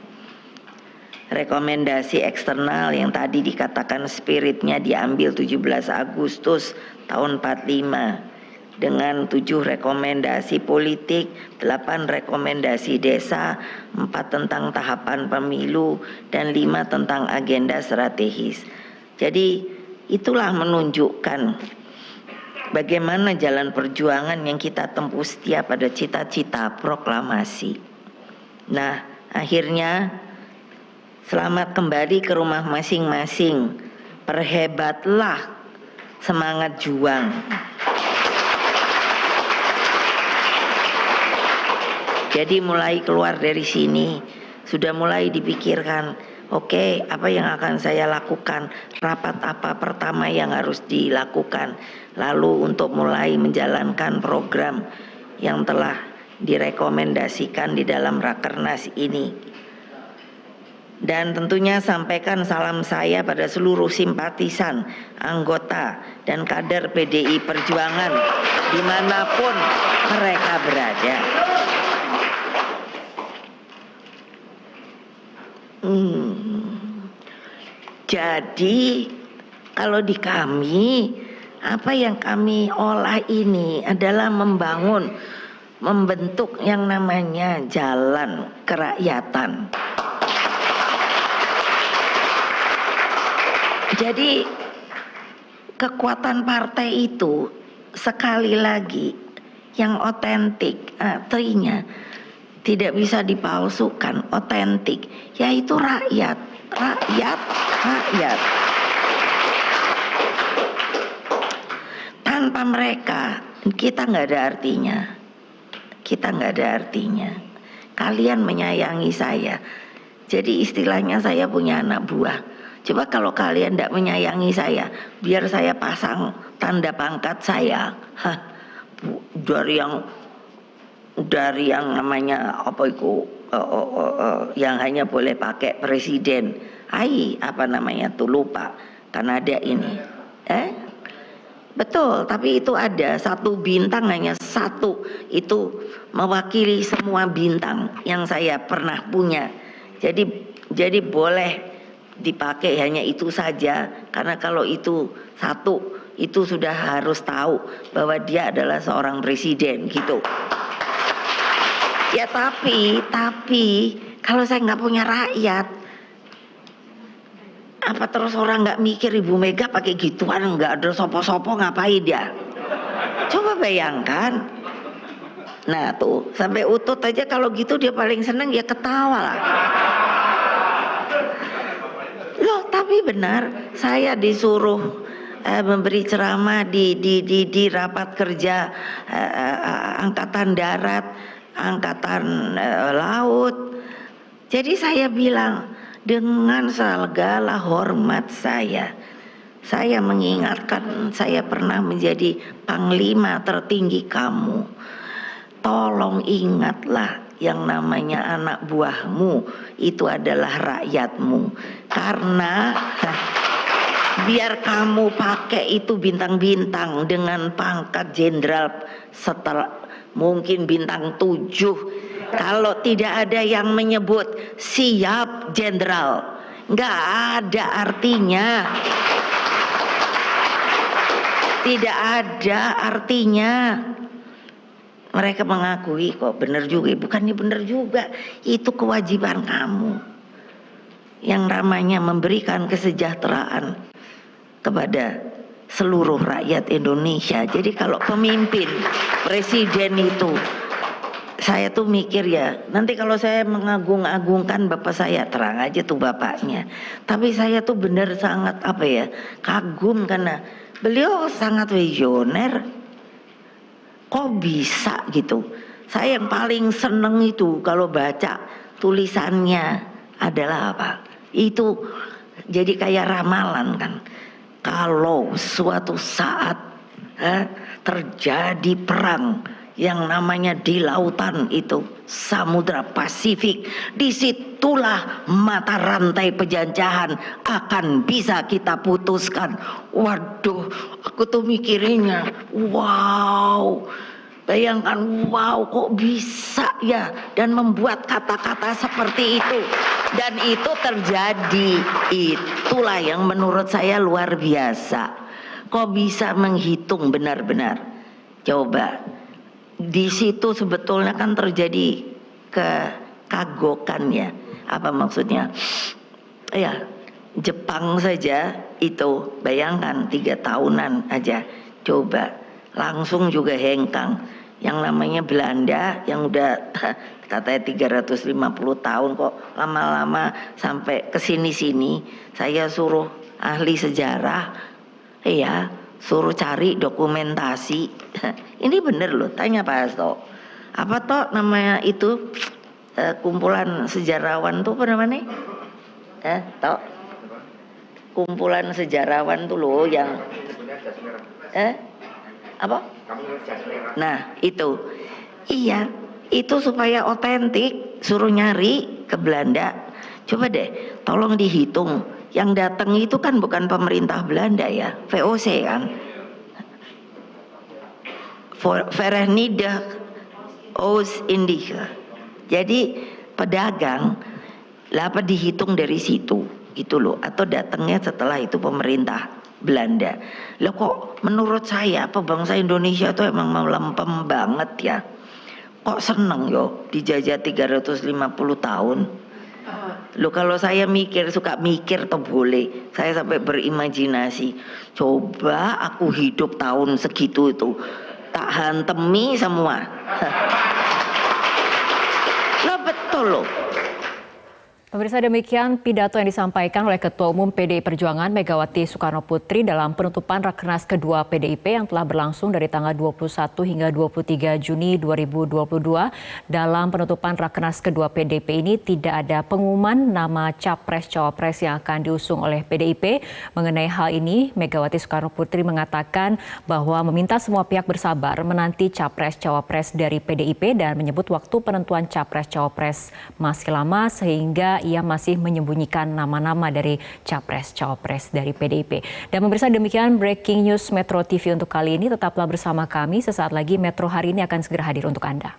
Speaker 2: Rekomendasi eksternal yang tadi dikatakan spiritnya diambil 17 Agustus tahun 45 dengan 7 rekomendasi politik, 8 rekomendasi desa, 4 tentang tahapan pemilu, dan 5 tentang agenda strategis. Jadi itulah menunjukkan bagaimana jalan perjuangan yang kita tempuh setia pada cita-cita proklamasi. Nah, akhirnya selamat kembali ke rumah masing-masing. Perhebatlah semangat juang. Jadi mulai keluar dari sini sudah mulai dipikirkan, oke, apa yang akan saya lakukan? Rapat apa pertama yang harus dilakukan? Lalu untuk mulai menjalankan program yang telah direkomendasikan di dalam Rakernas ini. Dan tentunya sampaikan salam saya pada seluruh simpatisan, anggota, dan kader PDI Perjuangan dimanapun mereka berada. Jadi kalau di kami, apa yang kami olah ini adalah membentuk yang namanya jalan kerakyatan. Jadi kekuatan partai itu sekali lagi yang otentik, artinya tidak bisa dipalsukan, otentik, yaitu rakyat. Tanpa mereka kita nggak ada artinya. Kalian menyayangi saya. Jadi istilahnya saya punya anak buah. Coba kalau kalian tidak menyayangi saya, biar saya pasang tanda pangkat saya. Dari yang namanya yang hanya boleh pakai presiden. Lupa. Karena ada ini. Betul, tapi itu ada 1 bintang, hanya 1. Itu mewakili semua bintang yang saya pernah punya. Jadi boleh dipakai hanya itu saja, karena kalau itu 1 itu sudah harus tahu bahwa dia adalah seorang presiden gitu. Ya tapi kalau saya nggak punya rakyat, apa terus orang nggak mikir Ibu Mega pakai gituan, nggak ada sopo-sopo ngapain dia? Coba bayangkan. Nah tuh sampai Utut aja kalau gitu dia paling seneng, ya ketawa lah. Loh tapi benar, saya disuruh memberi ceramah di rapat kerja angkatan darat, angkatan laut. Jadi saya bilang, dengan segala hormat saya mengingatkan, saya pernah menjadi panglima tertinggi kamu. Tolong ingatlah, yang namanya anak buahmu itu adalah rakyatmu. Karena biar kamu pakai itu bintang-bintang dengan pangkat jenderal, setelah mungkin bintang 7. Kalau tidak ada yang menyebut siap jenderal, nggak ada artinya. Tidak ada artinya. Mereka mengakui kok benar juga, bukannya benar juga. Itu kewajiban kamu. Yang namanya memberikan kesejahteraan kepada seluruh rakyat Indonesia. Jadi kalau pemimpin, presiden itu, saya tuh mikir ya, nanti kalau saya mengagung-agungkan bapak saya, terang aja tuh bapaknya. Tapi saya tuh benar sangat kagum karena beliau sangat visioner. Kok bisa gitu? Saya yang paling seneng itu kalau baca tulisannya adalah apa? Itu jadi kayak ramalan kan. Kalau suatu saat terjadi perang yang namanya di lautan itu, Samudra Pasifik, disitulah mata rantai penjajahan akan bisa kita putuskan. Waduh, aku tuh mikirinnya, wow, bayangkan, wow, kok bisa ya, dan membuat kata-kata seperti itu, dan itu terjadi. Itulah yang menurut saya luar biasa. Kok bisa menghitung benar-benar? Coba. Di situ sebetulnya kan terjadi kekagokan ya. Apa maksudnya? Ya, Jepang saja itu bayangkan 3 tahunan aja. Coba langsung juga hengkang. Yang namanya Belanda yang udah katanya 350 tahun kok lama-lama sampai ke sini-sini. Saya suruh ahli sejarah, suruh cari dokumentasi. Ini bener loh, tanya Pak Hasto. Apa toh namanya itu kumpulan sejarawan tuh apa namanya? Toh kumpulan sejarawan tuh loh yang apa? Nah itu, iya itu supaya otentik, suruh nyari ke Belanda. Coba deh, tolong dihitung. Yang datang itu kan bukan pemerintah Belanda ya, VOC kan. Verenigde Oost-Indische. Jadi pedagang apa dihitung dari situ gitu loh, atau datangnya setelah itu pemerintah Belanda. Loh kok menurut saya bangsa Indonesia tuh emang melempem banget ya. Kok seneng yo dijajah 350 tahun. Loh kalau saya suka mikir tuh boleh. Saya sampai berimajinasi. Coba aku hidup tahun segitu itu, tak hantemi semua. Lah betul loh.
Speaker 5: Pemirsa, demikian pidato yang disampaikan oleh Ketua Umum PDI Perjuangan Megawati Soekarnoputri dalam penutupan Rakernas kedua PDIP yang telah berlangsung dari tanggal 21 hingga 23 Juni 2022. Dalam penutupan Rakernas kedua PDIP ini tidak ada pengumuman nama Capres-Cawapres yang akan diusung oleh PDIP. Mengenai hal ini, Megawati Soekarnoputri mengatakan bahwa meminta semua pihak bersabar menanti Capres-Cawapres dari PDIP dan menyebut waktu penentuan Capres-Cawapres masih lama sehingga ia masih menyembunyikan nama-nama dari Capres-Cawapres dari PDIP. Dan pemirsa, demikian breaking news Metro TV untuk kali ini. Tetaplah bersama kami, sesaat lagi Metro hari ini akan segera hadir untuk Anda.